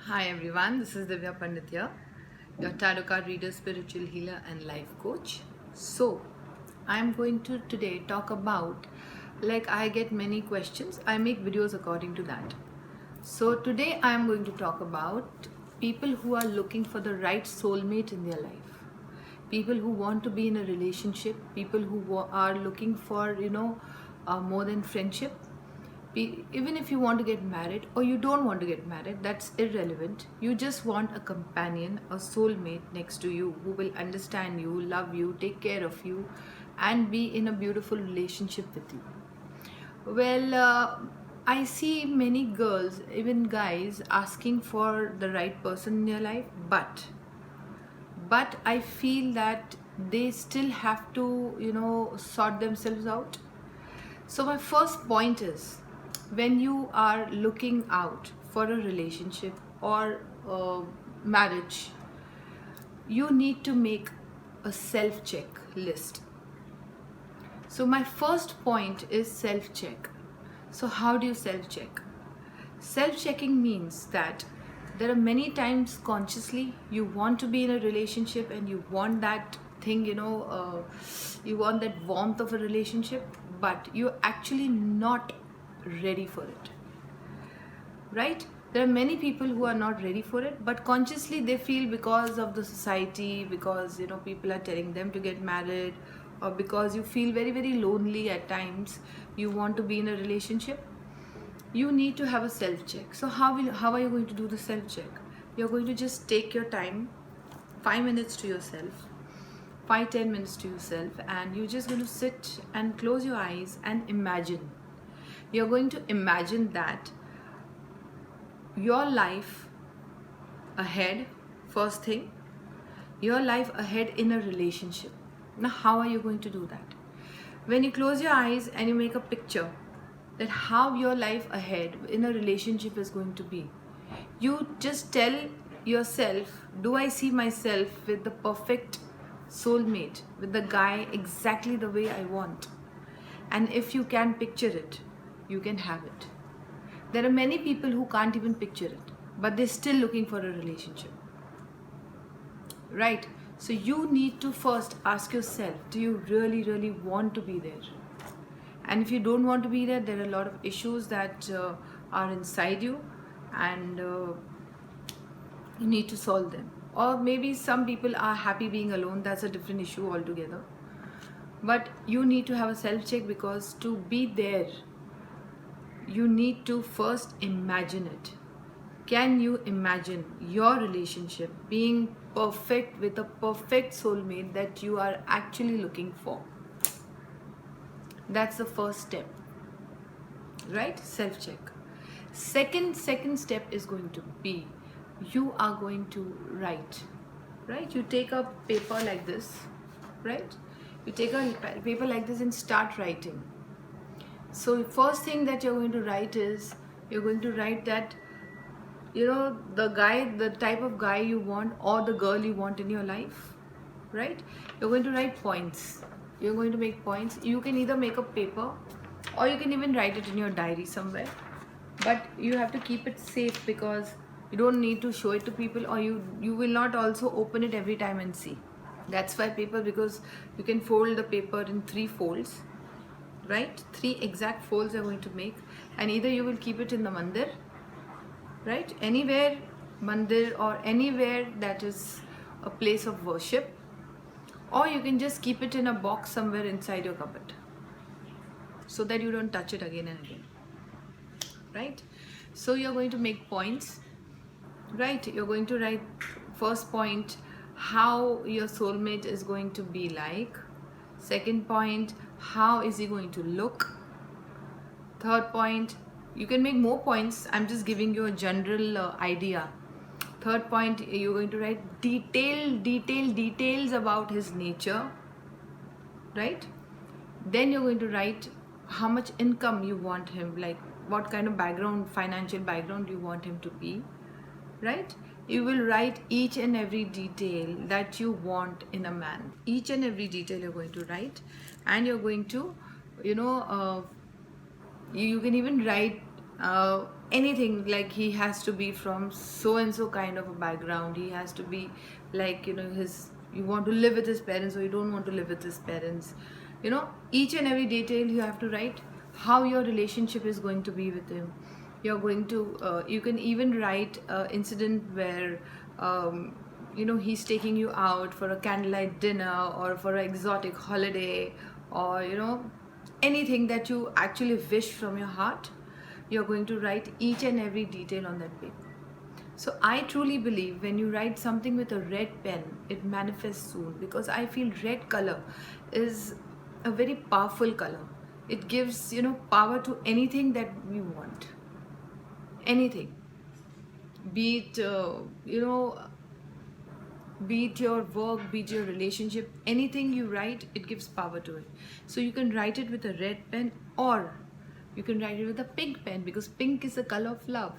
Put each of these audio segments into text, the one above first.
Hi everyone, this is Divyaa Pandit here, your tarot card reader, spiritual healer and life coach. So, I'm going to today talk about, I get many questions, I make videos according to that. So today I'm going to talk about people who are looking for the right soulmate in their life. People who want to be in a relationship, people who are looking for, more than friendship. Even if you want to get married or you don't want to get married, that's irrelevant. You just want a companion, a soulmate next to you who will understand you, love you, take care of you, and be in a beautiful relationship with you. I see many girls, even guys, asking for the right person in your life, but I feel that they still have to, sort themselves out. So my first point is, when you are looking out for a relationship or marriage, you need to make a self-check list. So my first point is self-check. So how do you self-check? Self-checking means that there are many times consciously you want to be in a relationship and you want that thing, you want that warmth of a relationship, but you're actually not ready for it, right? There are many people who are not ready for it, but consciously they feel because of the society, because people are telling them to get married, or because you feel very very lonely at times, you want to be in a relationship. You need to have a self check. So how are you going to do the self check? You're going to just take your time, 5 minutes to yourself, 5-10 minutes to yourself, and you're just going to sit and close your eyes and imagine. You're going to imagine that your life ahead, first thing, your life ahead in a relationship. Now how are you going to do that? When you close your eyes and you make a picture that how your life ahead in a relationship is going to be, you just tell yourself, do I see myself with the perfect soulmate, with the guy exactly the way I want? And if you can picture it, you can have it. There are many people who can't even picture it, but they're still looking for a relationship, right? So you need to first ask yourself, do you really really want to be there? And if you don't want to be there, there are a lot of issues that are inside you, and you need to solve them. Or maybe some people are happy being alone, that's a different issue altogether. But you need to have a self check, because to be there, you need to first imagine it. Can you imagine your relationship being perfect with a perfect soulmate that you are actually looking for? That's the first step, right? Self check. Second step is going to be, you are going to write, right? You take a paper like this, right? You take a paper like this and start writing. So first thing that you're going to write is, you're going to write that, the type of guy you want or the girl you want in your life, right? You're going to write points. You're going to make points. You can either make a paper or you can even write it in your diary somewhere, but you have to keep it safe, because you don't need to show it to people, or you will not also open it every time and see. That's why paper, because you can fold the paper in 3 folds, right? 3 exact folds are going to make, and either you will keep it in the mandir, right? Anywhere, mandir or anywhere that is a place of worship, or you can just keep it in a box somewhere inside your cupboard, so that you don't touch it again and again, right? So you're going to make points, right? You're going to write, first point, how your soulmate is going to be like. Second point, how is he going to look? Third point, you can make more points, I'm just giving you a general idea. Third point, you're going to write details about his nature, right? Then you're going to write how much income you want him, like what kind of background, financial background you want him to be, right? You will write each and every detail that you want in a man. Each and every detail you're going to write, and you're going to, you can even write Anything, like he has to be from so and so kind of a background, he has to be like, his, you want to live with his parents or you don't want to live with his parents. Each and every detail you have to write, how your relationship is going to be with him. You're going to you can even write incident where he's taking you out for a candlelight dinner or for an exotic holiday, or anything that you actually wish from your heart. You're going to write each and every detail on that paper. So I truly believe when you write something with a red pen, it manifests soon, because I feel red color is a very powerful color. It gives power to anything that we want. Anything, be it be it your work, be it your relationship, anything you write, it gives power to it. So you can write it with a red pen, or you can write it with a pink pen, because pink is the color of love,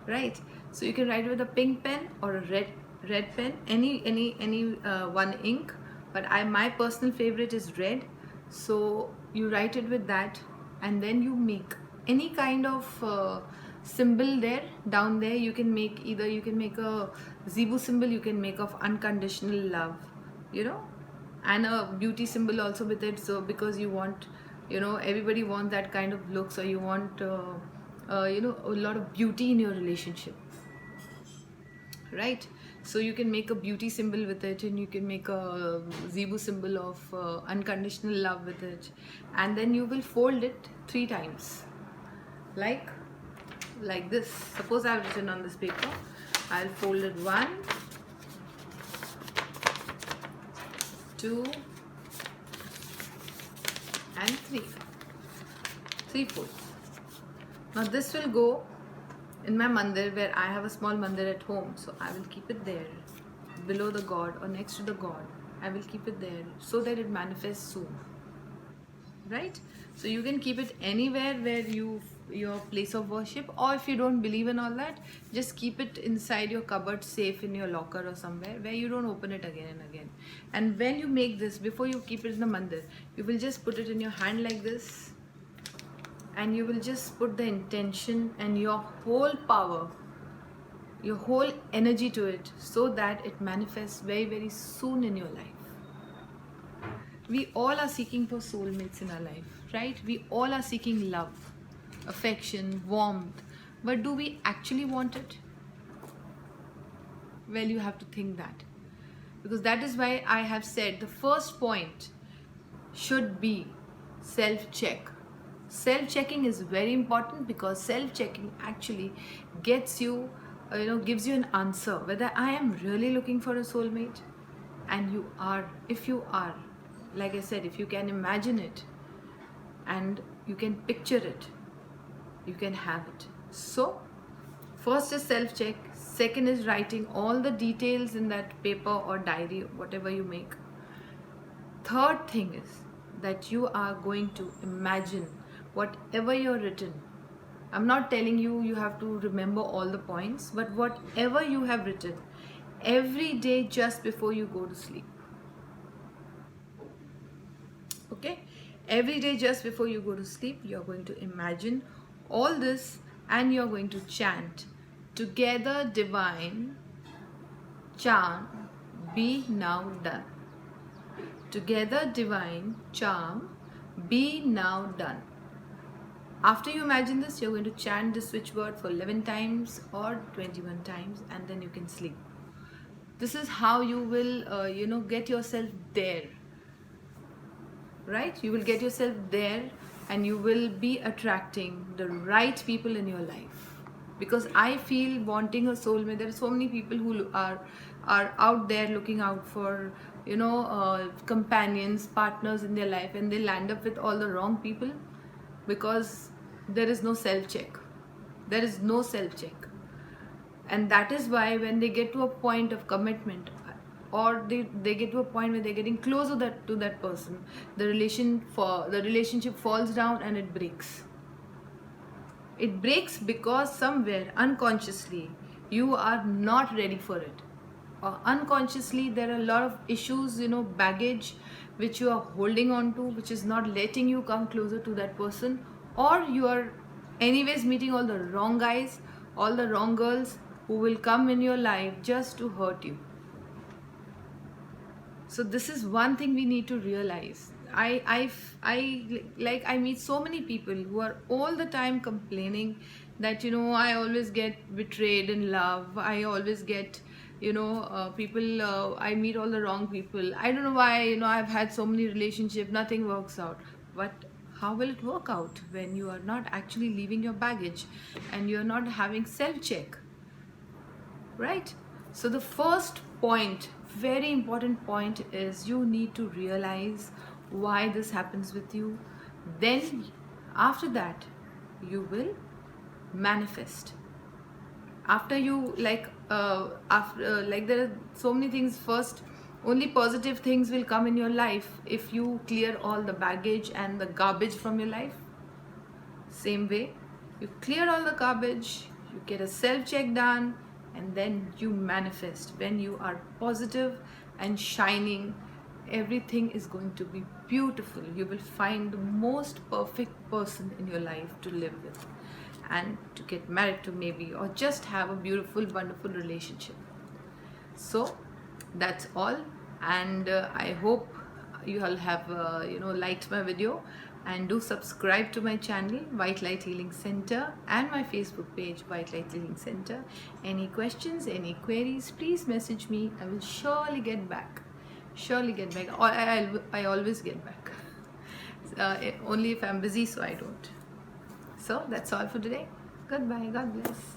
right? So you can write it with a pink pen or a red pen, any one ink. But my personal favorite is red. So you write it with that, and then you make any kind of symbol there. Down there you can make a Zebu symbol, you can make of unconditional love, and a beauty symbol also with it. So because you want, everybody wants that kind of look, so you want a lot of beauty in your relationship, right? So you can make a beauty symbol with it, and you can make a Zebu symbol of unconditional love with it, and then you will fold it 3 times, like this. Suppose I have written on this paper, I'll fold it 1, 2 and 3 folds. Now this will go in my mandir, where I have a small mandir at home. So I will keep it there below the god or next to the god. I will keep it there so that it manifests soon, right? So you can keep it anywhere where your place of worship, or if you don't believe in all that, just keep it inside your cupboard, safe in your locker or somewhere where you don't open it again and again. And when you make this, before you keep it in the mandir, you will just put it in your hand like this, and you will just put the intention and your whole power, your whole energy to it, so that it manifests very, very soon in your life. We all are seeking for soulmates in our life, right? We all are seeking love, affection, warmth. But do we actually want it? Well, you have to think that. Because that is why I have said the first point should be self-check. Self-checking is very important, because self-checking actually gets you, gives you an answer whether I am really looking for a soulmate. And you are. If you are, like I said, if you can imagine it and you can picture it, you can have it. So first is self-check, second is writing all the details in that paper or diary, whatever you make. Third thing is that you are going to imagine whatever you're written. I'm not telling you have to remember all the points, but whatever you have written every day just before you go to sleep. Okay? Every day just before you go to sleep, you're going to imagine all this, and you're going to chant, "Together divine charm, be now done. Together divine charm, be now done." After you imagine this, you're going to chant this switchword for 11 times or 21 times, and then you can sleep. This is how you will, get yourself there, right? You will get yourself there, and you will be attracting the right people in your life. Because I feel wanting a soulmate, there are so many people who are out there looking out for, companions, partners in their life, and they land up with all the wrong people, because there is no self-check. There is no self-check. And that is why when they get to a point of commitment, or they get to a point where they're getting closer to that person, the relationship falls down and it breaks. It breaks because somewhere unconsciously you are not ready for it, or unconsciously there are a lot of issues, baggage which you are holding on to, which is not letting you come closer to that person, or you are anyways meeting all the wrong guys, all the wrong girls who will come in your life just to hurt you. So this is one thing we need to realize. I meet so many people who are all the time complaining that, you know, I always get betrayed in love. I always get, you know, people, I meet all the wrong people. I don't know why, you know, I've had so many relationships, nothing works out. But how will it work out when you are not actually leaving your baggage and you're not having self-check? Right? So the first point, very important point, is you need to realize why this happens with you. Then after that you will manifest. After you there are so many things. First, only positive things will come in your life if you clear all the baggage and the garbage from your life. Same way, you clear all the garbage, you get a self check done, and then you manifest. When you are positive and shining, everything is going to be beautiful. You will find the most perfect person in your life to live with and to get married to, maybe, or just have a beautiful, wonderful relationship. So that's all, and I hope you all have liked my video, and do subscribe to my channel White Light Healing Center and my Facebook page White Light Healing Center. Any questions, any queries, please message me. I will surely get back. I always get back. Only if I'm busy, so I don't. So that's all for today. Goodbye. God bless.